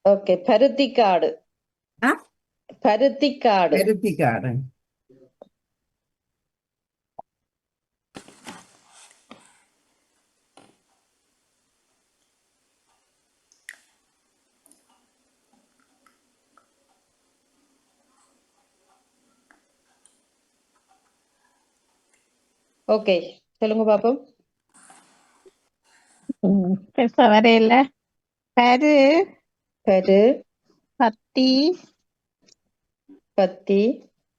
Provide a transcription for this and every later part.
Okay, Paruthikadu. ஆ? Paruthikadu. Paruthikadu. Okay, சொல்லுங்க பாப்போம். பெருசா வரையில. பரு, பரு, பத்தி, பத்தி,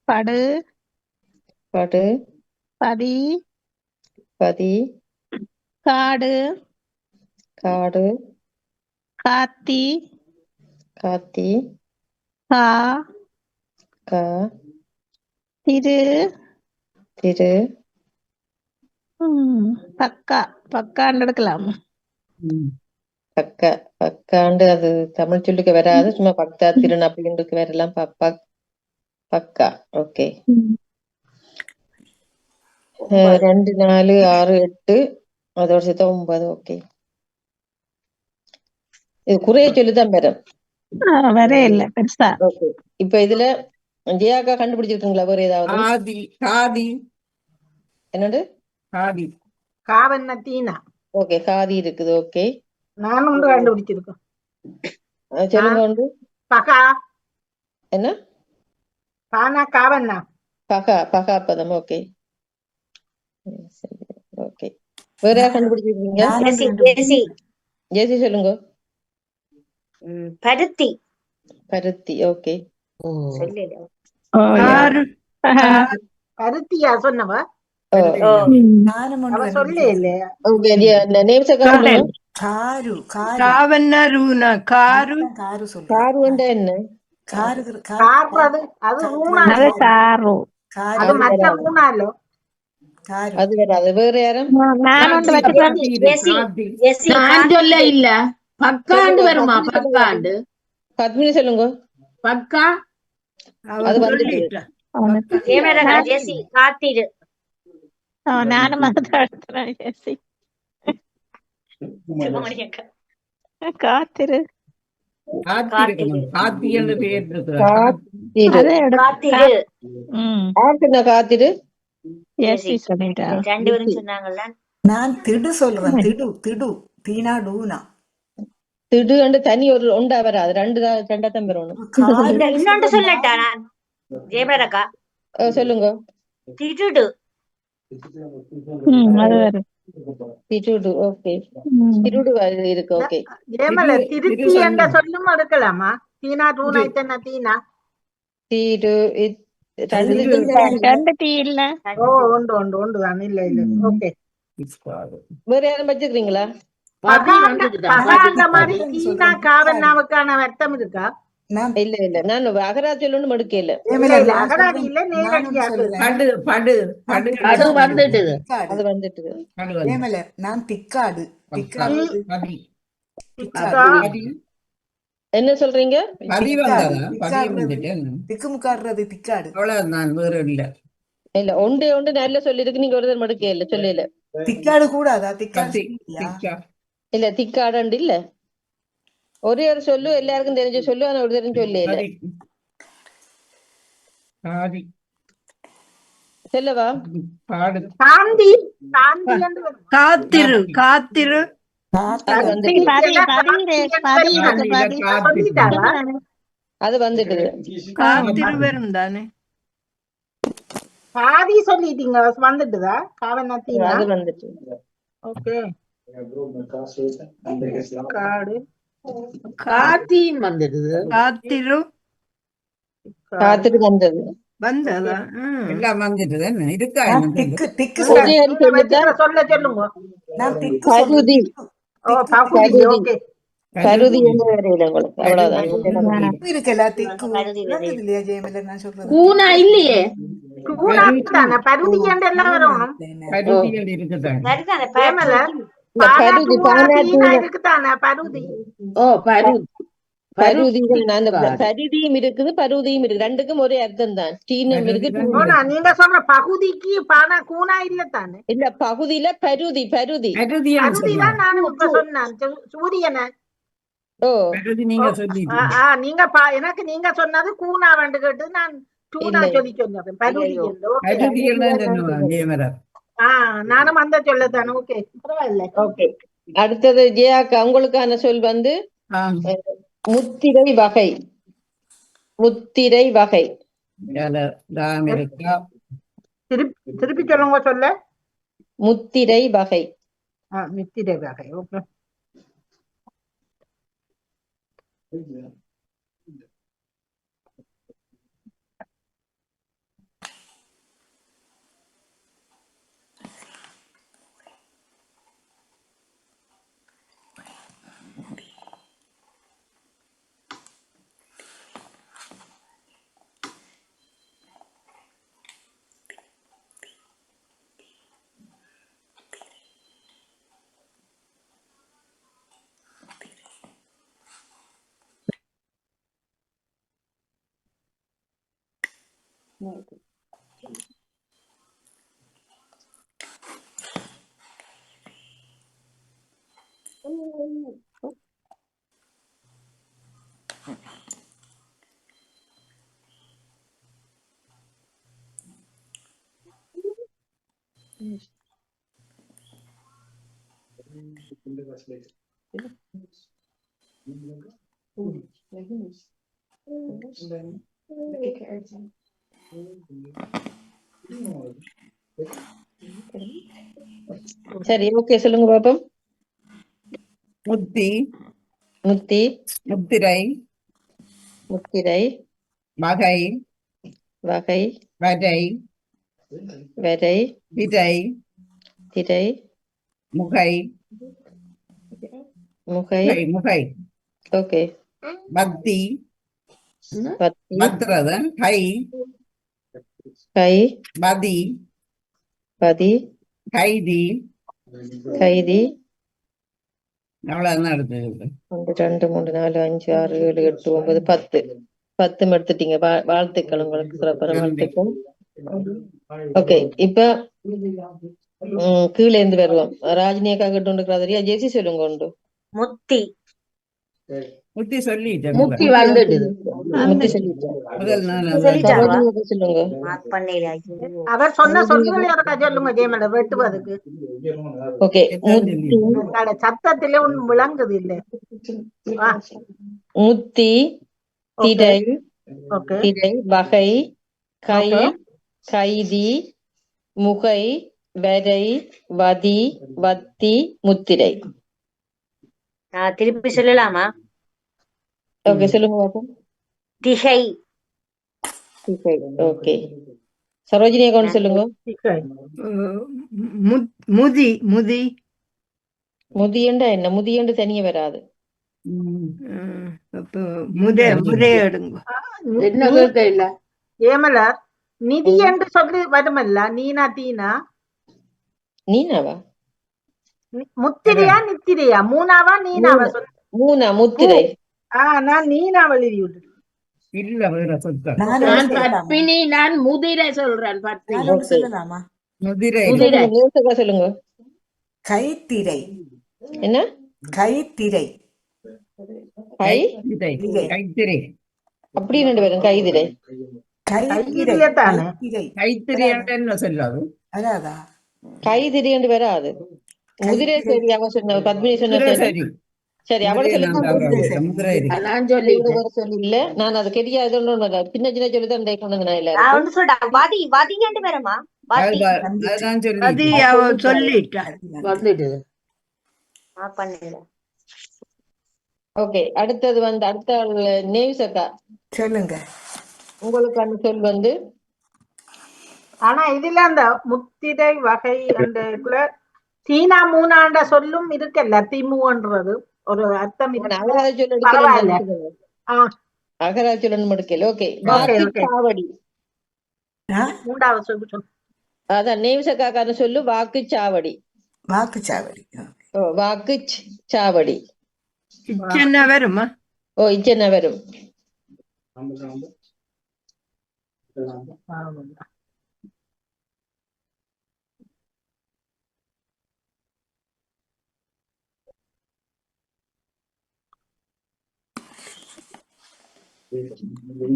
படு, படு, பதி, பதி, காடு, காடு, காத்தி, காத்தி, கா, கா, திரு, திரு, பக்கா. பக்கான்னு எடுக்கலாம். பக்க. பக்காண்டு அது தமிழ் சொல்லுக்கு வராது, சும்மா பக்தா திருநா அப்படின்னு வரலாம். பக்கா. ஓகே. 2, 4, 6, 8 அதோட சேர்த்தா 9. ஓகே, இது குறைய சொல்லிதான் வரும். வரையில பெருசா. ஓகே, இப்ப இதுல ஜெயாக்கா கண்டுபிடிச்சிருக்கீங்களா வேற ஏதாவது? காதி. காதி. என்னது? காதி. காவன்னா தீனா. ஓகே, காதி இருக்குது. ஓகே, நானும் ஒன்று கண்டுபிடிச்சிருக்கோம். சொல்லுங்க ஒன்று. பகா. என்ன? பானா காவன்னா. பகா. பகா பதம். ஓகே. ஓகே, வேற யார் கண்டுபிடிச்சிருக்கீங்க? ஜெயசி சொல்லுங்க. பருத்தி. பருத்தி. ஓகே. பருத்தியா சொன்னவ? அவ சொல்ல இல்லையா? ஓகே, நேம்ஸ் அக்கா சொல்லுங்க. காரு. காவன்னா ரூனா. காரு. காரு சொல்லு. காருண்டா என்ன? காரு. கார்றது அது ரூனா. அது காரு. அது மற்ற ரூனாலோ. காரு. அது வராது. வேற யாரும்? நான் ஒன்று வச்சுக்கிறேன். நான் சொல்ல இல்ல. பக்காண்டு வருமா? பக்காண்டு. பத்மினி சொல்லுங்க. பக்கா. அது வந்துட்டு. காத்திரு. நானும் எடுத்துறேன். ஜெசி காத்திரு. காத்தி என்று பெயர் இருக்கு. காத்திரு. ஜெசி சொல்லிட்டா. 2 பேரும் சொன்னாங்கல்ல. நான் திடு சொல்றேன். திடு. தீனா டூனா. திடு அண்டு தனி ஒரு உண்டா வராது. ரெண்டாத்தான் பெறணும். இன்னொன்று சொல்லட்டா நான்? ஜெயபிரதக்கா சொல்லுங்க. திருடு. அது வரும். திருடு. ஓகே, திருடு இருக்கு. ஓகே, ஜெயமல திருத்தி என்ற சொல்லும் எடுக்கலாமா? தீனா டூனா இத்தனை தீனா. திரு. ரெண்டு டீ இல்ல. ஒன்று தான். இல்ல. ஓகே, வேற யாரும் வச்சுக்கிறீங்களா? பகாண்ட மாதிரி தீனா காவன்னாவுக்கான அர்த்தம் இருக்கா? இல்ல, நான் அகராதி சொல்லணும் மடுக்கல. அகராதி இல்ல, நேரடியா. அது வந்துட்டு. அது வந்துட்டு. நான் திக்காடு. என்ன சொல்றீங்க? திக்குமுக்காடுறது திக்காடு. அவ்வளவுதான், வேற இல்ல. இல்ல, ஒன்றே நல்ல சொல்லிருக்கு. நீங்க ஒரு தடவை மடுக்க இல்ல சொல்லல. திக்காடு கூடாதா? திக்காடு இல்ல, திக்காடண்டு இல்ல. ஒரே ஒரு சொல்லு, எல்லாருக்கும் தெரிஞ்ச சொல்லு. ஆனா ஒரு தெரிஞ்ச சொல்லு இல்ல. சொல்லவா? காத்திரு. காத்திரு. அது வந்துட்டு. காத்திரு வரும் தானே. பாதி சொல்லிட்டீங்க. வந்துட்டுதா காவன்னாத்தீனா? அது வந்துட்டு. ஓகே, காடு. காத்தின் வந்துடுது. காத்திரு. காத்திரு வந்தது. வந்ததா? எல்லாம் வந்துட்டு இருக்கா? சொல்ல சொல்லுங்க. பருதி. ஓகே, பருதி என்ன வரையில உங்களுக்கு? அவ்வளவுதான். இருக்கல திக்கு இல்லையா ஜெயமல? நான் சொல்றது கூனா இல்லையே. பருதி என்று எல்லாம் வரணும். பருதியும் இருக்குது, பருதியும் இருக்கு. ரெண்டுக்கும் ஒரே அர்த்தம் தான். டீனம் இருக்கு. நீங்க சொல்ற பகுதிக்கு பானா கூனா இல்ல தானே? இல்ல, பகுதியில பருதி. தான் நானும் இப்ப சொன்னேன். சூரியனை ஓ பருதி நீங்க சொல்லிட்டீங்க. நீங்க எனக்கு நீங்க சொன்னது கூனா வந்து கேட்டு நான் டூனா இல்லை. சொல்லி சொன்னேன் பருதி ஐயையோ. என்று. ஓகே. பருதிகள் தான் சொல்லுவாங்க ஜெயமலா. நானும் அந்த சொல்லத்தானே. ஓகே, பரவாயில்ல. ஓகே. அடுத்தது ஜெயாக்கா, உங்களுக்கான சொல் வந்து முத்திரை வகை. முத்திரை வகை. இருக்கா. திருப்பி சொல்லுங்க சொல்ல. முத்திரை வகை. முத்திரை வகை. ஓகே. சரி, ஓகே, சொல்லுங்க பாப்போம். முத்தி, முத்தி, முத்திரை, முத்திரை, வகை, வகை, வரை, வரை, திரை, திரை, முகை, முகை. முகை, முகை, ஓகே. பக்தி, பத்தி, பத்திரதன், கை, கை, பதி, பதி, கைதி, கைதி. அவ்வளவுதான் எடுத்தது. 1 2 3 4 5 6 7 8 9 10. 10 எடுத்துட்டீங்க. வாழ்த்துக்கள், உங்களுக்கு சிறப்பான வாழ்த்துக்கள். ஓகே, இப்ப கீழே இருந்து வருவோம். ராஜினியக்கா கிட்ட இருக்கிறாரியா? ஜெசி சொல்லுங்க. உண்டு முத்தி. முத்தி சொல்லிட்டேன். முத்தி வந்துடுது. முத்தி சொல்லிட்டேன். முதல் நாள் சொல்லிட்டாரா? சரோஜினியக்கா சொல்லுங்க. மார்க் பண்ணல. ஐயோ. அவர் சொன்ன சொல்லுங்கள் யாருக்கா சொல்லுங்க ஜெயமல வெட்டுவதுக்கு. ஓகே. சத்தத்திலே ஒன்னும் விளங்குது இல்ல. முத்தி, திரை, ஓகே. திரை, வகை, கை, Okay. கைதி, முகை, வரை, வதி, வத்தி, முத்திரை. நான் திருப்பி சொல்லலாமா? ஓகே, சொல்லுங்க பாப்போம். திகை. திகை. ஓகே. சரோஜினி அக்கௌண்ட் சொல்லுங்க. முதி, முதி, முதியண்டா என்ன? முதியண்டு தனியே வராது. முதே எடுங்க. என்ன கேட்க இல்ல. ஏமலர் நிதி என்று சொல்லி வருமல்ல. நீனா தீனா நீனாவா? முத்திரையா நித்திரையா மூணாவா நீனாவா சொல்லு. மூணா? முத்திரை. நான் நீனா எழுதி விட்டு. இல்ல வேற சொத்தம். நான் பத்மினி, நான் முதிரை சொல்றேன். பத்மினி, சொல்லலாமா? முதிரை, முதிரை. நேசக்கா சொல்லுங்க. கைத்திரை. என்ன? கைத்திரை. கை, கைத்திரை, கைத்திரை, அப்படி ரெண்டு பேரும். கைதிரை. கைத்திரை. தானே. கைத்திரை என்ன சொல்லாது? அதாதா. கைதிரி என்று வராது. முதிரை. சரி, அவ சொன்ன பத்மினி சொன்ன சரி, சரி, அவளை சொல்லுங்க. முதிரை இருக்கு. நான் சொல்லிட்டேன். சொல்லி இல்ல, நான் அது கெரியா சின்ன சின்ன சொல்லிதான் கொண்டு நான் இல்ல. நான் வந்து சொல்றேன். வதி. வதிங்கண்டு வரமா? வதி. அதுதான் சொல்லி சொல்லிட்டேன். வந்துடுது. மார்க் பண்ணல. ஓகே, அடுத்தது வந்து அடுத்த நேவிஸ் அக்கா சொல்லுங்க. உங்களுக்கான சொல் வந்து ஆனா இதுல அந்த முத்திரை வகை அந்த சீனா மூணாண்ட சொல்லும் இருக்குல்ல. திமுன்றது ஒரு அர்த்தம் இருக்கு. அகராஜ சொல் பரவாயில்ல. அகராஜ சொல்லணும் எடுக்கல. ஓகே. வாக்குச்சாவடி. மூன்றாவது சொல்லு. அதான் நேவிஸ் அக்காக்கான சொல்லு வாக்குச்சாவடி. வாக்குச்சாவடி. வாக்குச்சாவடி. இச்சென்ன வருமா? ஓ, இச்சென்ன வரும். ஓகே,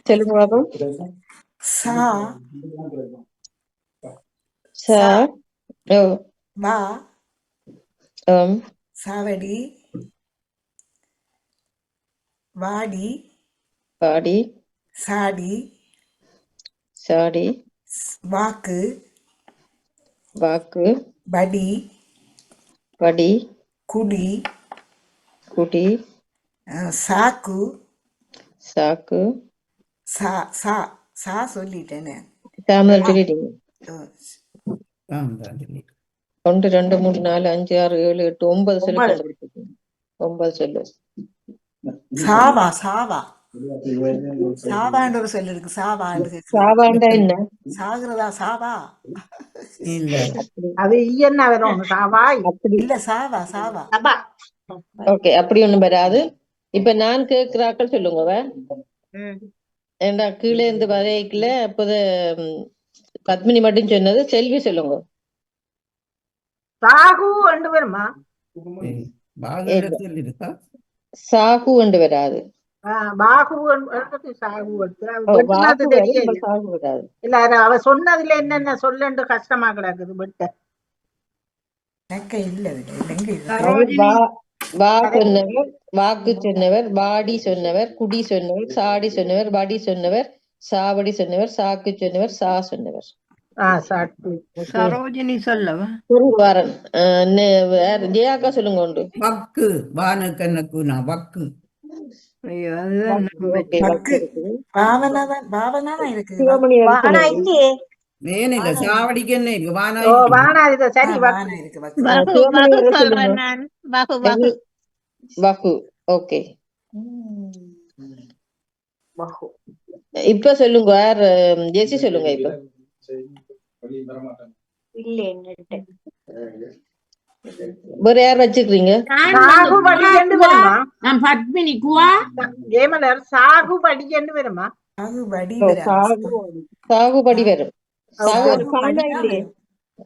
சொல்லுங்க பாப்போம். சா சா ஓ வா ஆம் சாவடி வாடி பாடி சாடி சாடி வாக்கு வாக்கு படி படி குடி குடி சாக்கு சாக்கு சா சா சா சொல்லிட்டேனே. தாமதம் சொல்லிட்டீங்க. அஹ், 1 2 3 4 5 6 7 8 9 சொல்லு கண்டுபிடிச்சிருக்கீங்க. 9 சொல்லு. சாவா சாவா சாவான்னு ஒரு சொல்லு இருக்கு. சாவான்னு கேக்குறது. சாவாண்டா என்ன? சாகுறதா சாவா இல்ல அப்படி அது ஈயன்னா வரும் சாவாய். அப்படி இல்ல சாவா சாவா. சபா ஓகே, அப்படி ஒண்ணும் வராது. இப்ப நான் கேட்கிறாக்கள் சொல்லுங்க. ஏண்டா கீழே இருந்து வரைக்கல. அப்போது பத்மினி மட்டும் சொன்னது. செல்வி சொல்லுங்க. சாகு ரெண்டு வருமா? சொல்லிருக்கா சாகு கொண்டு வராது. பாகு சாகு ஓ, வெட்டுனது வாக்கு வரும், தெரியல. நம்ம சாகு வராது. இல்ல அது அவ சொன்னதுல என்னென்ன சொல்லண்டு கஷ்டமா கிடக்குது வெட்ட. நெக்க இல்ல இதுல. இல்லைங்க இது. அது சரோஜினி வா சொன்னவர், வாக்கு சொன்னவர், வாடி சொன்னவர், குடி சொன்னவர், சாடி சொன்னவர், வடி சொன்னவர், சாவடி சொன்னவர், சாக்கு சொன்னவர், சா சொன்னவர். சாட்டு. சரோஜினி சொல்லவா? வரன். வேற ஜெயாக்கா சொல்லுங்க. உண்டு. வக்கு வானக்கண்ணக்குனா வக்கு. ஐயோ அதுதான் நான் ஓகே, வச்சேன். வக்கு இருக்குது. பாவனா தான் இருக்கு. சிவமணி வானா சொல்லுங்க. இல்லையே. வேனில்ல சாவடிக்கு என்ன இருக்கு வானா ஓ இருக்கு. வானாதித சரி வானா வக்கு. இருக்கு வக்கு. வகு சிவமணி வகு சொல்லுங்க. சொல்றேன் நான். வகு வகு வகு. ஓகே, பஹு இப்ப சொல்லுங்க. யார்? ஜெசி சொல்லுங்க. இப்ப இல்ல என்னட்ட வேற யார் வச்சுக்கிறீங்க? சாகுபடி என்று வருமா? நான் பத்மினி குவா ஜெயமலர் சாகுபடி என்று வருமா? சாகுபடி ஓ, வராது. சாகுபடி வரும். சாகுபடி சாகுபடி பானா தான் இல்லையே. வரும்.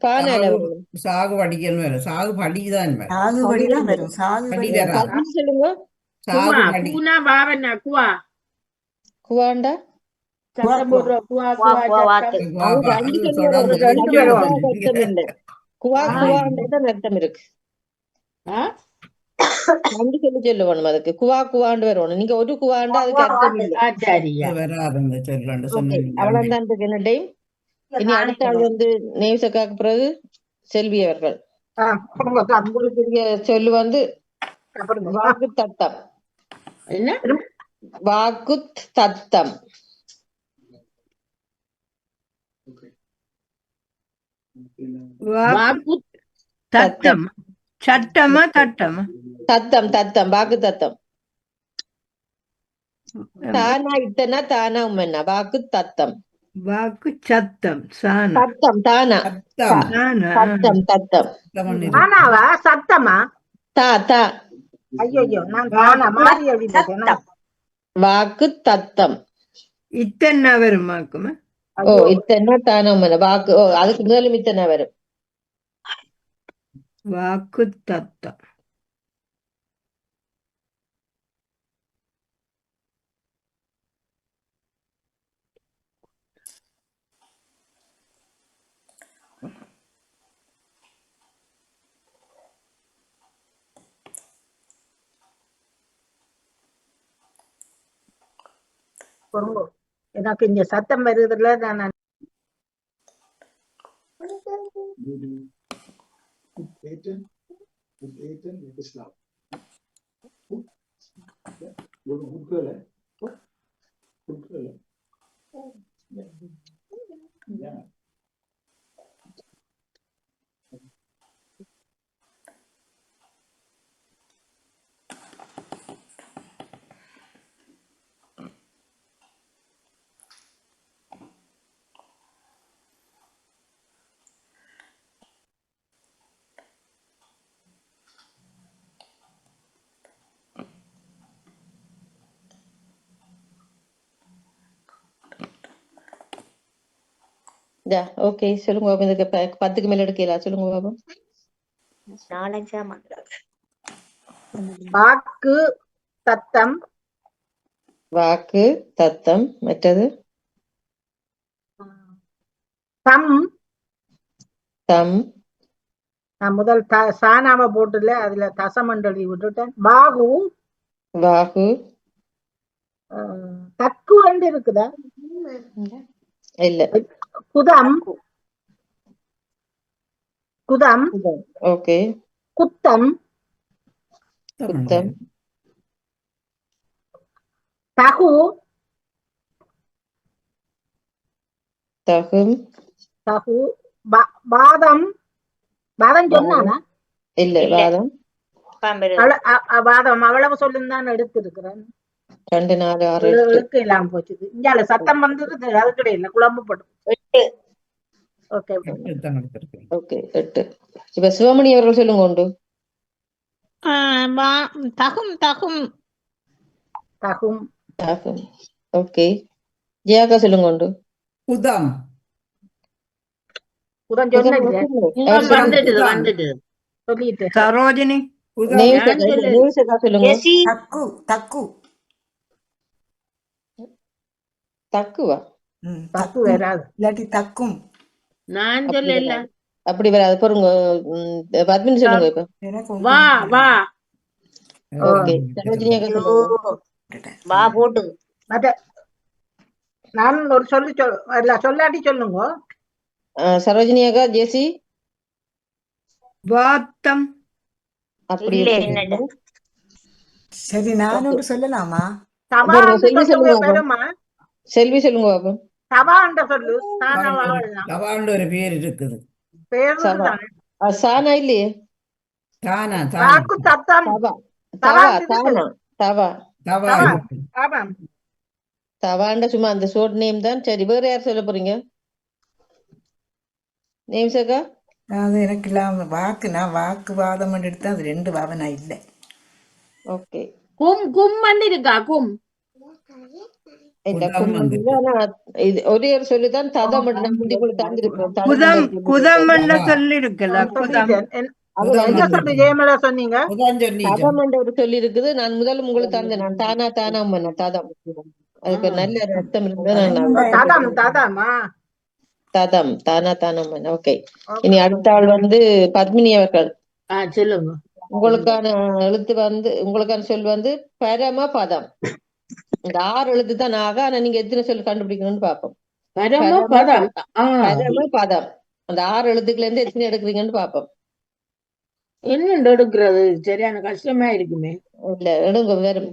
பானால வரும். சாகு படிக்கன்னு வரும். சாகு படிதான் வரும். சாகுபடி தான் வரும். சாகுபடி படி வராது. வராது. பத்மி சொல்லுங்க. குவா சாகு படி கூனா பாவனா குவா குவாண்டா. சத்தம் போடுற குவா குவா குவா குவா வாத்து. சத்தம். அது வாப்பா, ரெண்டு அது சொல்லு தொடர்ந்து வரும். ரெண்டு இருக்கு. வரும். அர்த்தம் இல்லை. குவாண்டதான் அர்த்தம் இருக்கு. ஆ? ரெண்டு சொல்லு வேணும் அதுக்கு. குவாண்டு வரணும். நீங்க ஒரு குவாண்டா அதுக்கு அர்த்தம் இல்லை. சரியா அது வராது அந்த சொல்லு ஓகே, சொன்னீங்க. அவ்வளவுதான் இருக்கு என்ன டைம். இனி அடுத்த ஆள் வந்து நேசக்காக்கு பிறகு செல்வி அவர்கள். உங்களுக்குரிய சொல்லு வந்து வாக்கு தத்தம். என்ன வாக்கு தத்தம். வாக்கு தத்தம் சட்டமா தட்டமா தத்தம் தத்தம் வாக்கு தத்தம். தானா இத்தனா தானா உம்மன்னா வாக்கு தத்தம். வாக்கு சத்தம் சானா தத்தம் தானா தத்தம் நானா தத்தம் தத்தம். ஆனாவா சத்தமா? தா தா ஐயோ நான் தானா மாறி எழுதிட்டேன். வாக்கு தத்தம். இத்தனை வருமாக்குமா ஓ, இத்தனை தானா உம்மன்னா வாக்கு. ஓ, அதுக்கு முதலும் இத்தனை வரும். வாக்கு தத்தம் எனக்கு இங்க சத்தம் வருதுல நான் ஓகே சொல்லுங்க பாபு. இதுக்கு 10க்கு மேல எடுக்கலாம். சொல்லுங்க பாபு. 4 வந்துடாது. வாக்கு தத்தம் வாக்கு தத்தம். மற்றது தம். தம். நான் முதல் சானாம போட்டுல அதுல தசமண்டு எழுதி விட்டுட்டேன். பாகு வாகு. தக்கு வந்து இருக்குதா? இல்ல. குதம். குதம். ஓகே. குத்தம். குத்தம். தகு. தகும். தகு. பாதம். பாதம் சொன்னானா? இல்ல. வாதம். வாதம் அவ்வளவு சொல்லுந்தான் எடுத்து இருக்கிறேன். 2 4 6 8. இழுக்கு இல்லாம போச்சுது. இங்கால சத்தம் வந்துருது. அது கிடையாது, குழம்புப்படும். 8. Okay okay 8. இப்ப சிவமணி அவர்கள் சொல்லுங்க உண்டு. தகும் தகும் தகும். தகும். ஓகே. ஜியாக்கா சொல்லுங்க உண்டு. புதம். புதன் சொன்னது வந்துட்டு சொல்லிட்டு. சரோஜினி. நேவிசக்கா சொல்லுங்க. ஜெசி. தக்கு தக்கு. தக்குவா? தக்கு வராது. இல்லாட்டி தக்கும். நான் சொல்லல. அப்படி வராது. பொறுங்க. பத்மினி சொல்லுங்க இப்ப. எனக்கு வா வா. ஓகே. சரோஜினி அக்கா சொல்லுங்க. வா போட்டு. மத்த நான் ஒரு சொல்லாட்டி சொல்லுங்க. சரோஜினி அக்கா. ஜெசி. வாத்தம். அப்படி இல்ல இருக்கு. என்னட்ட. சரி, நான் ஒன்று சொல்லலாமா? செல்வி சொல்லுங்க பாப்போம். பெருமா செல்வி சொல்லுங்க பாப்போம். சபாண்ட சொல்லு. தவாண்டு ஒரு பேர் இருக்குது. சபா. சானா இல்லையே. தானா வாக்கு தத்தம். தவா. தவா. தானா. தவா. தவா. தவாண்ட சும்மா அந்த ஷோர்ட் நேம் தான். சரி, வேற யார் சொல்ல போறீங்க? நேம் சக்கா. அது எனக்கு இல்லாம நான் வாக்குவாதம் எடுத்து அது 2 வாதம் நான் இல்லை. ஓகே. கும் கும் இருக்கா? கும் இல்ல. இது ஒரே ஒரு சொல்லுதான். ததா மட்டும் நான் முந்தி கூட தந்திருக்கோம். குதம். குதம் சொல்லி இருக்கல. குதம். சொல்லு ஜெயமலா சொன்னீங்க. ததம் ஒரு சொல்லி இருக்குது. நான் முதல்ல உங்களுக்கு தந்தேன். நான் தானா தானா ததம். அதுக்கு ஒரு நல்ல அர்த்தம் இருந்தது. ததம். ததமா ததம். தானா தானா. ஓகே. இனி அடுத்த ஆள் வந்து பத்மினி அவர்கள். சொல்லுங்க. உங்களுக்கான எழுத்து வந்து உங்களுக்கான சொல் வந்து பரம பதம். இந்த 6 எழுத்து தான் ஆக. ஆனா நீங்க எத்தனை சொல் கண்டுபிடிக்கணும்னு பாப்போம். பரம பதம். பரம பதம். அந்த 6 எழுத்துக்கள் இருந்து எத்தனை எடுக்கிறீங்கன்னு பாப்போம். என்ன எடுக்கிறது? சரியான கஷ்டமா இருக்குமே. இல்ல, எடுங்க. வெறும்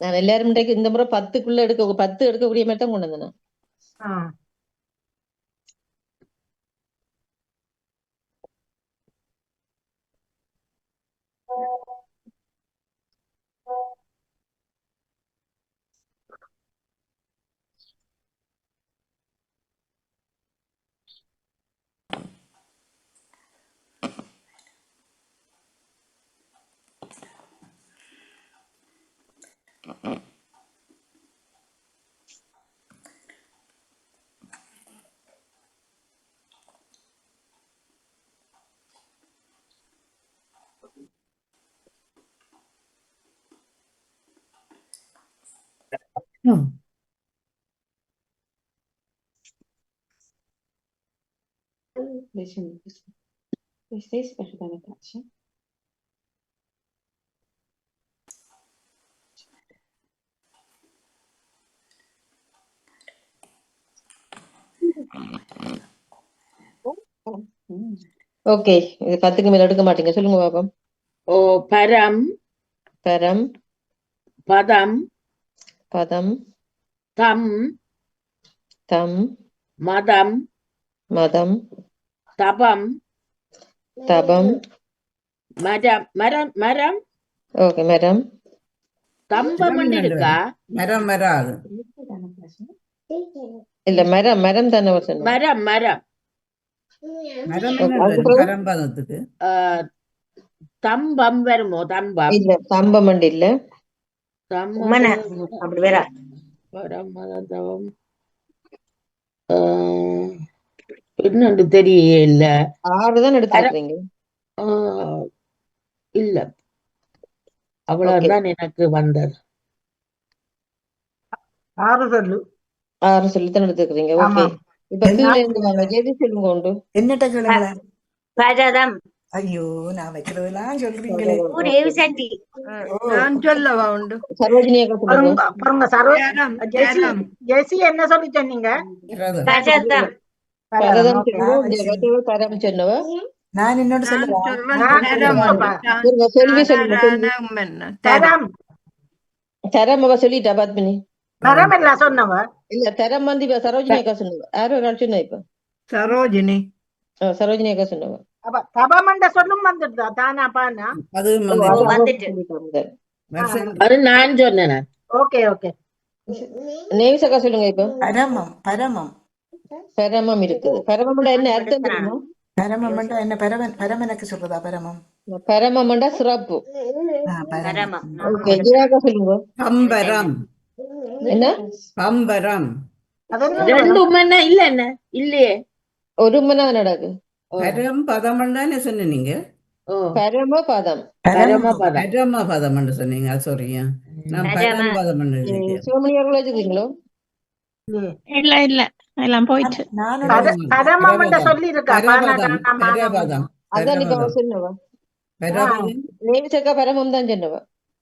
நான் எல்லாரும் இன்றைக்கு இந்த முறை 10க்குள்ள 10 எடுக்கக்கூடிய மாதிரி தான் கொண்டு வந்தேன். ஓகே, இது 10க்கு மேல எடுக்க மாட்டீங்க, சொல்லுங்க பாப்போம். ஓ பரம் பரம், பதம் பதம், தம் தம், மதம் மதம், தபம் தபம். மரம் மரம் மரம் ஓகே, மரம். தம்பம் இருக்கா? மரம் வராது. இல்ல, மரம் மரம் தானே அவர் சொன்னார். மரம் மரம் மரம் ஓகே, என்ன அதுக்கப்புறம் பரம்பதத்துக்கு தம்பம் வருமோ? தம்பம் இல்ல, தம்பம் மண்டி இல்ல. உமன அப்படி வேற பரம் மதம் தவம் என்னன்னு தெரியல. 6 தான் எடுத்திருக்கீங்க. இல்ல, ஓகே, அவ்வளவுதான் எனக்கு வந்தது. 6 சொல்லு. 6 சொல்லித்தான் எடுத்துக்கிறீங்க. ஓகே, ஆமா. இப்ப கீழே இருந்து வாங்க. எது சொல்லுங்க உண்டு. என்னட்ட கேளுங்களேன். பரதம் ஐயோ, நான் வைக்கிறதெல்லாம் சொல்றீங்களே. ஒரு ஓகே, ஏவிசண்டி ஓ, நான் சொல்லவா உண்டு. சரோஜினி அக்கா சொல்லுங்க. பாருங்க பரம், ஜெசி பரம். ஜெசி என்ன சொல்லி சொன்னீங்க? விரதம். பரதம் பரதம் ஓகே. சொல்லுங்க. இந்த வெட்டவ பரம் சொன்னவ. நான் என்னோட நான் சொல்லவா? சொல்றேன் நான் தரம் சொல்லுவேன்ப்பா. உண்டு. தான். சொல்லுங்க, செல்வி சொல்லுங்க. செல்வி. தானா, உம்மன்னா. தரம். தரம் தரம் அவ சொல்லிட்டா பத்மினி. மரம் இல்ல சொன்னவ. இல்ல, தரம் வந்து இப்ப சரோஜினி அக்கா சொன்னவ. யாரோ ஒரு ஆள் சொன்னா இப்ப. சரோஜினி. சரோஜினி அக்கா சொன்னவ. அப்ப தபமண்ட சொல்லும் வந்துடுதா தானா பானா? அது ஓ, வந்து அது அவ வந்துட்டு. சொல்லிட்டாங்க. வருஷம் அது நான் சொன்னேன். Okay okay. நேவிஸ் அக்கா சொல்லுங்க இப்ப. பரமம். பரமம். பரமம் இருக்குது. பரமம்டா என்ன அர்த்தம் தெரியுமா? பரமம் என்ன பரமனுக்கு சொல்றதா பரமம்? பரமம்டா சிறப்பு. பரமம். பரமம் ஓகே, ஜீவாக்கா சொல்லுங்க. பம்பரம். என்ன? பம்பரம். அது என்ன ரெண்டு வரும்? உமன்னா இல்ல என்ன இல்லையே. ஒரு மணி நேரம் நடக்கு. பரம் பதம் தானே சொன்ன நீங்க. ஓ பரம பதம். பரம பதம். பரம பதம் சொன்னீங்க. சாரியா, நான் பரம. பரம் பதம் சிவமணி அவர்கள் வச்சுக்கிறீங்களோ? இல்ல இல்ல எல்லாம் போயிட்டு. நானும் பரமமண்ட சொல்லி இருக்கா பானா பரபதம். தானா மானா? பரபதம். அதான் இப்ப அவ சொன்னவ. பரபதம். நேவிஸ் அக்கா பரமம் தான் சொன்னவ.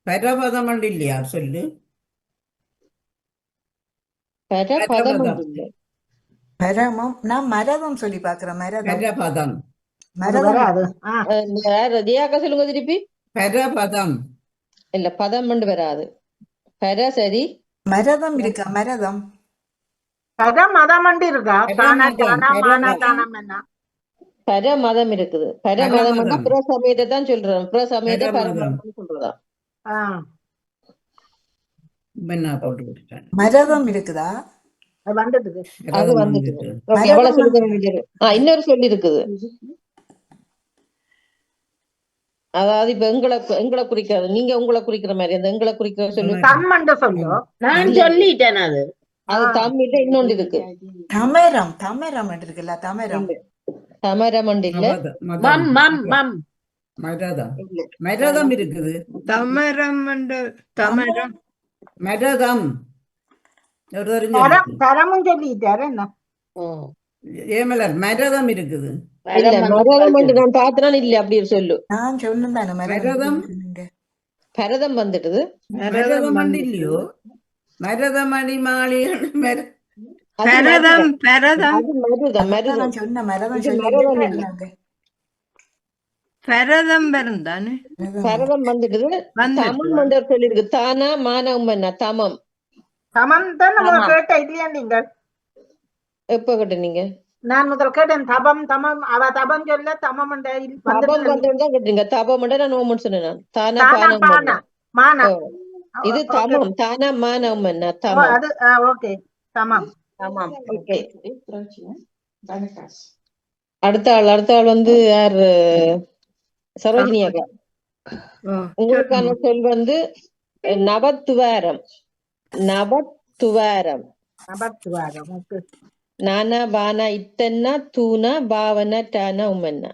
பரபதம் இல்லையா சொல்லு. பதம் இல்ல. பரமம். நான் மரதம் சொல்லி பாக்குறேன். மரதம். பரபதம். அது வராது. ஜியாக்கா சொல்லுங்க திருப்பி. பரபதம். இல்ல, பதம் மண்டு வராது. பர சரி. மரதம் இருக்கா? மரதம். பதம் மதமண்டி இருக்கா? தானா தானா மானா தானா என்ன? பர மதம் இருக்குது. பர மதம்னா புற சமயத்தை தான் சொல்றோம். புற சமயத்தை பரமதம் சொல்றதா. மரதம் இருக்குதா? அது வந்துடுது. அது வந்துட்டு. ஓகே, அவ்வளவு சொல்லுங்க. இன்னொரு சொல்லி இருக்குது. அதாவது இப்ப எங்களை குறிக்கிறது. நீங்க உங்களை குறிக்கிற மாதிரி அந்த எங்களை குறிக்கிற சொல்லு. தம்மண்ட சொல்லு. நான் சொல்லிட்டேன். அது தமிழ்ல இன்னொன்று இருக்கு. தமரம். தமரம் இருக்குல்ல. தமரம். தமரமண்டு இல்ல. மம் மம் மம் மரதம். மரதம் இருக்குது. தமரம் உண்டு. தமரம். மரதம். தரமும் சொல்லிட்டாரு என்ன? ஏமலர் மரதம் இருக்குது. இல்ல, மரதம் நான் பாத்திரம் இல்ல. அப்படி சொல்லு. நான் சொன்னேன் மரதம். பரதம் வந்துட்டுது. மரதம் இல்லையோ? மரதமணி மாளி பரதம். பரதம். அது மருதம். மருதம் சொன்ன மரதம் இது சொல்லி மரதம் இல்ல. பரதம் வரும் தானே. பரதம் வந்துட்டுது. தமம் வந்து சொல்லி இருக்கு. தானா மானம் என்ன தமம். தமம் தான் நம்ம கேட்ட இல்லையா நீங்கள்? எப்ப கேட்ட நீங்க? நான் முதல் கேட்டேன் தபம் தமம். அவ தபம் சொல்ல தமம் தபம் தான் கேட்டீங்க. தபம் நான் ஓமன் சொன்னேன். தானா பானம் பானா மானா. இது தமம். தானா மானம் என்ன தமம். அது ஓகே தமம். ஆமாம். ஓகே, அடுத்த ஆள் வந்து யாரு? சரோஜினி அக்கா. உங்களுக்கான சொல் வந்து நவத்துவாரம். நவத்துவாரம். நபத்துவாரம். நானா பானா இத்தன்னா தூனா பாவனா டானா உமன்னா.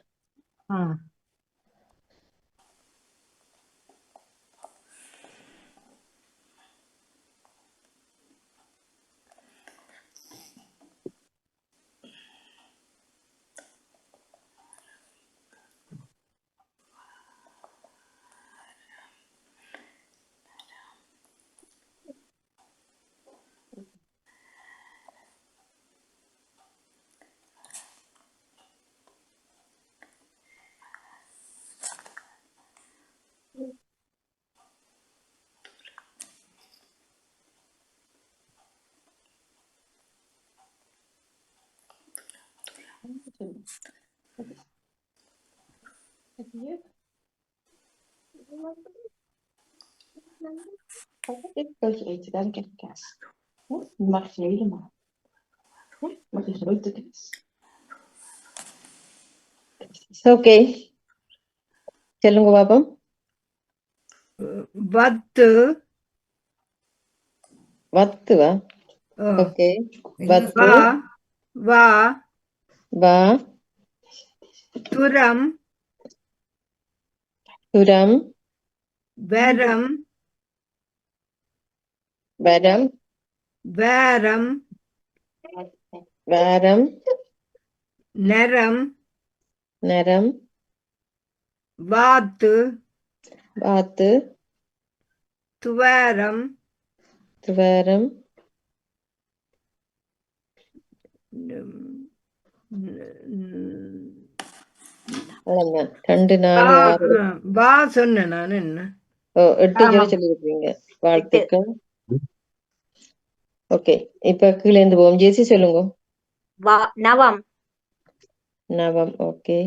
ஓகே, சொல்லுங்க பாப்போம். வத்து. வத்துவா? ஓ. ஓகே, என்ன வத்து. வா வா வா. துரம் துரம். வரம் வரம். வேரம் வாரம். நரம் நரம். வாத்து வாத்து. துவாரம் துவாரம். அவ்வளவுதான். 2, 4, 6. வா சொன்னேன் நான். என்ன? ஓ, 8 ஆமா. சொல்லிருக்கீங்க. வாழ்த்துக்கள். ஓகே, இப்ப கீழே இருந்து போவோம். ஜெசி சொல்லுங்க. நவம். நவம். ஓகே,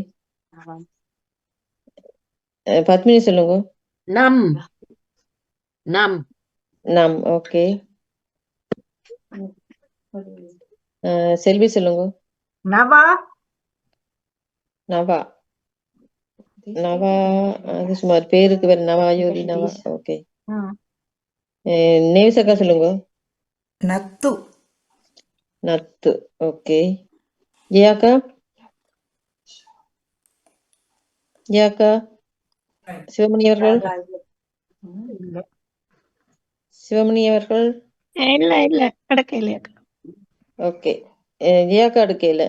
பத்மினி சொல்லுங்க. நம். நம். நம். ஓகே, செல்வி சொல்லுங்க. நவா. நவா. நவா, அது சுமார் பேருக்கு வேற. நவாயூரி நவா. ஓகே, நேவிசக்கா சொல்லுங்க. நத்து. நத்து. ஓகே, ஜியாக்கா. ஜியாக்கா. சிவமணி அவர்கள். சிவமணி அவர்கள். இல்ல கிடைக்கலையா? ஓகே, ஜியாக்கா எடுக்கல.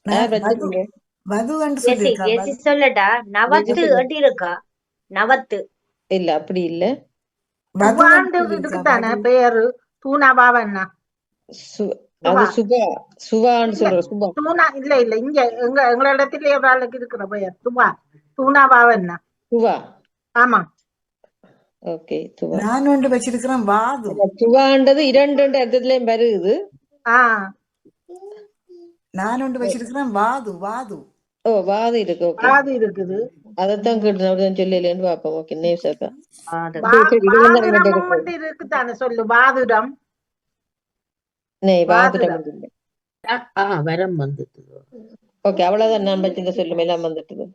நான் பிரச்சனை வது என்று ஜெசி சொல்லியிருக்கா. சொல்லட்டா? நவத்து அடி இருக்கா? நவத்து இல்ல, அப்படி இல்ல. வது துவாண்டு இருக்குதானே பேரு. தூணாபாவண்ணா. அது சுபா. சுவான்னு சொல்ற. சுபா. தூணா இல்ல இங்க எங்க இடத்துல ஒரு ஆளுக்கு இருக்கிற பெயர் துவா. தூணாபாவண்ணா. சுவா. ஆமா. ஓகே, துவா. நான் ஒன்று வச்சிருக்கிறேன் வாது. துவான்றது 2 அர்த்தத்துலயும் வருது. நான் ஒன்று வச்சிருக்கிறேன் வாது. வாது. ஓ, வாது இருக்கு. ஓகே, வாது இருக்குது. அதைத்தான் கேட்டு சொல்லலேன்னு பாப்போம். ஓகே, நேவிசக்கா. வாதுரம் இருக்குதானே சொல்லு. வாதுரம். வாதுரம் இல்ல. வரம் வந்துட்டு. ஓகே, அவ்வளவுதான். நான் வச்சிருந்த சொல்லும் எல்லாம் வந்துட்டுது.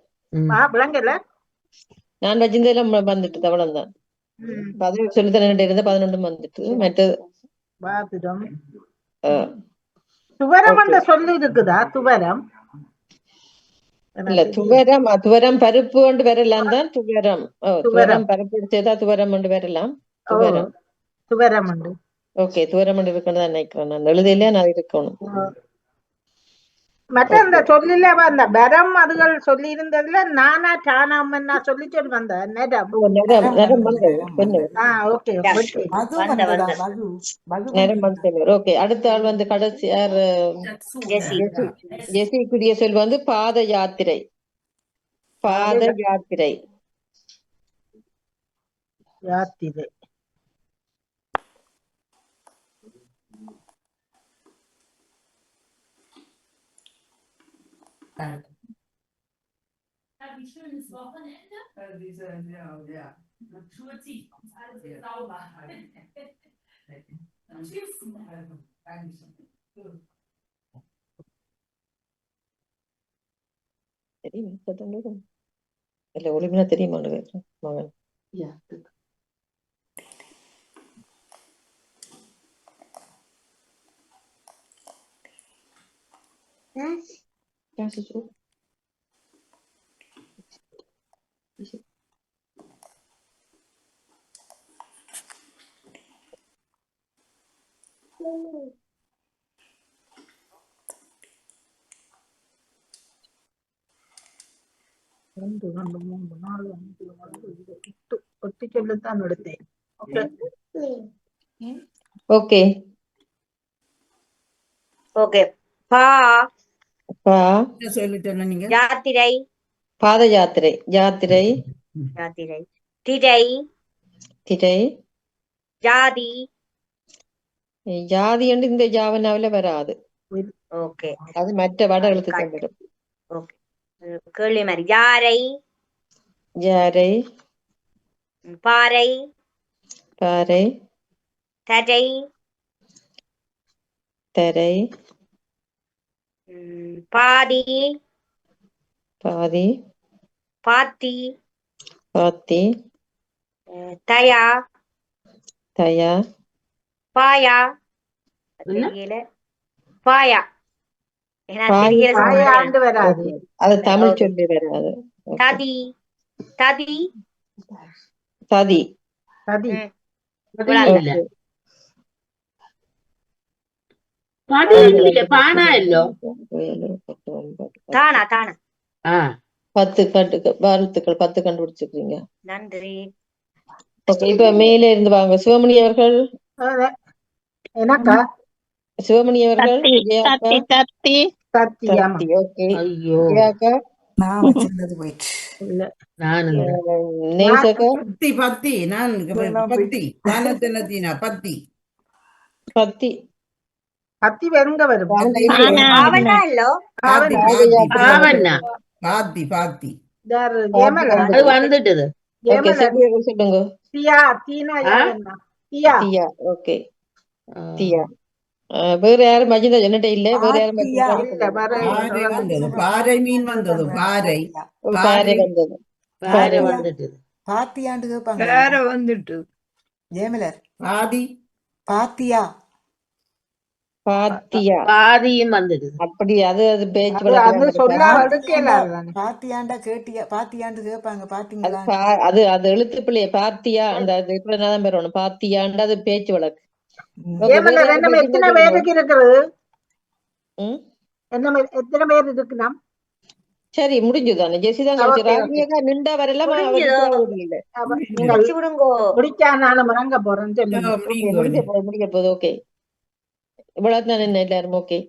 விளங்கல. நான் வச்சிருந்தெல்லாம் வந்துட்டுது. அவ்வளவுதான். 11 சொல்லித்தரேன் இருந்த 11 வந்துட்டு. மற்றது வாதுரம். துவரம் என்ற சொல்லு இருக்குதா? துவரம் இல்ல, துவரம். துவரம் பருப்பு கொண்டு வரலாம் தான். துவரம். துவரம் பருப்பு எடுத்ததா துவரம் கொண்டு வரலாம். துவரம். துவரம் உண்டு. ஓகே, துவரம் கொண்டு இருக்கணும் தான் நினைக்கிறேன். நான் எழுதையில நான் இருக்கணும். மற்ற அந்த சொல்லில அந்த பரம் அதுகள் சொல்லி இருந்ததுல நானா டானாமன்னா சொல்லி வந்த நெடம். நரம் வந்தது. ஓகே. நரம் வந்தது. ஓகே, அடுத்த ஆள் வந்து கடைசி யார்? ஜெசிக்குரிய சொல் வந்து பாத யாத்திரை. பாத யாத்திரை. யாத்திரை. தெரியுமா? இல்ல, ஒளிமினா தெரியுமா மகன்? ஒத்தி சொல்லுத்தான் எடுத்தேன். Okay, okay. பா சொல்லிட்டேன். நீங்க யாத்திரை. பாத யாத்திரை. யாத்திரை. யாத்திரை. திரை. திரை. ஜாதி. ஜாதி என்று இந்த ஜாவனாவில வராது. ஓகே. அது மற்ற வட எழுத்துக்கள் காட்டு. வரும். ஓகே. கேள்வி மாதிரி யாரை, யாரை, பாறை, பாறை, தரை, தரை, பாதி, பாதி, பாத்தி, பாத்தி, தயா, தயா, பாயா, என்ன? தெரியல, பாயா, ஏன்னா பாய், தெரியல பாய சொல்றேன். ஆண்டு வராது. அது தமிழ் ஓகே. சொல்லி வராது. Okay. ததி, ததி, சதி. சதி. இவ்வளவுதான். இல்ல பதி இல்ல பானாயല്ലോ. தானா தானா. ஆ 10 வாழ்த்துக்கள் 10 கண்டுபிடிச்சிருக்கீங்க. நன்றி. ஓகே, இப்ப மேலே இருந்து வாங்க. சிவமணி அவர்கள், எனக்கா சிவமணி அவர்கள், தத்தி ஜெயாக்கா, தத்தி தத்தி சத்தியாமா சக்தி. ஓகே, ஐயோ ஜெயாக்கா, நான் வச்சிருந்தது போயிட்டு இல்ல நானும் நேசக்கா, பத்தி பத்தி நான் இதெல்லாம் பத்தி தானத்தினா பத்தி பத்தி, கத்தி வெறுங்க வரும். பத்தி ஆனா பாவனா இல்லோ. பாத்தி பாவண்ணா பாத்தி பாத்தி யாரு? ஜெயமலா. அது வந்துட்டுது. ஓகே, ஜெயமலா. செல்வி சொல்லுங்க. தியா, தீனா யாருன்னா? தியா. தியா. ஓகே, தியா. வேற யாரும் மஜிதா என்னட்ட இல்ல. வேற யாரும் பாத்தியா? இல்ல, வர பாறை வந்தது பாறை மீன் வந்தது பாறை பாறை வந்தது. பாரு வந்துட்டுது. பாத்தியாண்டு கேட்பாங்க வேற வந்துட்டு ஜெயமலர். பாதி பாத்தியா? பாத்தியா. பாதியும் வந்துடுது. அப்படி அது அது பேச்சு அது வழக்குல சொல்ல இருக்கா? அடுக்கல அதுதானே. பாத்தியாண்டா கேட்டியா? பாத்தியாண்டு கேட்பாங்க அது பாத்தீங்களா? அது அது எழுத்து பிள்ளைய பாத்தியா அந்த அது இப்படிதான் பெறணும். பாத்தியாண்டு அது பேச்சு வழக்கு. Okay, ஜெயமலா வேற யாரும் ரெண்டு மஜிதா எத்தனை சொல்லுங்க. பேருக்கு இருக்குது? ம், எத்தனை பேர் இருக்குண்ணா? சரி, முடிஞ்சுதானே. ஜெசிதான் Okay, கழிச்சு okay. ராஜியக்கா நின்றா வரலாம். அவர் முடிஞ்சதோ? நிற்கவே இல்லை. நீங்கள் முடிச்சு விடுங்கோ. முடிச்சா நானும் முறங்க போறேன்னு சொல்லுங்க. Okay, முடிக்க போகுது. ஓகே, இவ்வளவு தான் என்ன எல்லாரும். ஓகே,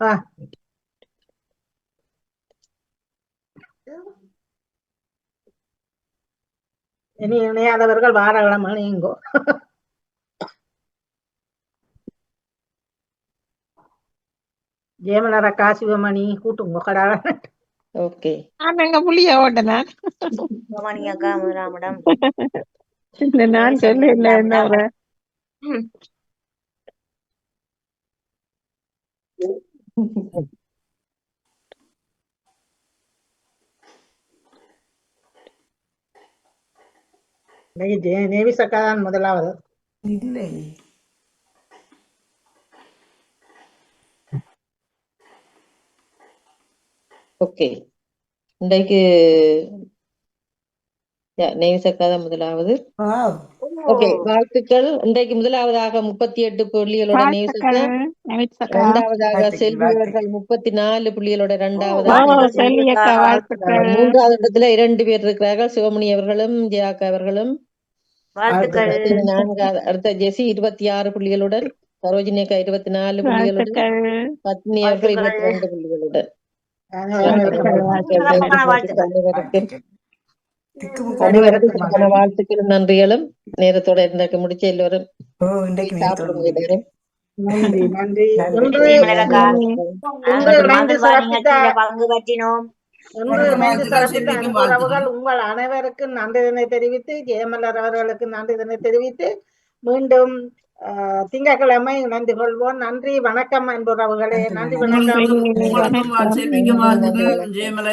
ஆ. இனி இணையாதவர்கள் வாரகிழமை இணையுங்கோ. ஜெயமலர காசிவமணி கூட்டுங்கோ கடா. ஓகே. நாங்க புளிய ஓட்டனா ரமணி அக்கா முதலாமிடம். நான் சொல்லி இல்ல என்ன ஒரு நேவிசக்கா தான் முதலாவது. இல்லை ஓகே, இன்றைக்கு நேவிசக்கா தான் முதலாவது. வாவ். ஓகே, வாழ்த்துக்கள். இன்றைக்கு முதலாவதாக 38 புள்ளிகளோட நேவிசக்கா, வாழ்த்துக்கள் இரண்டாவதாக வாழ்த்துக்கள், செல்வி அவர்கள் 34 புள்ளிகளோட இரண்டாவதாக, ஓ செல்வி அக்கா வாழ்த்துக்கள். மூன்றாவது இடத்துல 2 பேர் இருக்கிறார்கள். சிவமணி அவர்களும் ஜெயாக்கா அவர்களும். வாழ்த்துக்கள். அடுத்த ஜெசி 26 புள்ளிகளுடன், சரோஜினி அக்கா 24 புள்ளிகளுடன், வாழ்த்துக்கள். பத்மினி அவர்கள் 22 புள்ளிகளுடன். சிறப்பான வாழ்த்துக்கள். அனைவருக்கும் வாழ்த்துக்களும் நன்றிகளும். நேரத்தோட இருந்தக்கு முடிச்ச எல்லோரும் ஓ இன்றைக்கு சாப்பிடுங்க எல்லாரும். நன்றி நன்றி. ஜெயமலக்கா. நாங்கள் இணைந்து மகிழ்வா சிறப்பித்த நிகழ்ச்சியில பங்கு பற்றினோம். உறவுகள் உங்கள் அனைவருக்கும் நன்றிதனை தெரிவித்து, ஜெயமலர் அவர்களுக்கு நன்றிதனை தெரிவித்து, மீண்டும் திங்கட்கிழமை இணைந்து கொள்வோம். நன்றி, வணக்கம் அன்புறவுகளே. நன்றி, வணக்கம். உங்களுக்கும் செல்விக்கும் வாழ்த்துக்கள். ஜெயமலா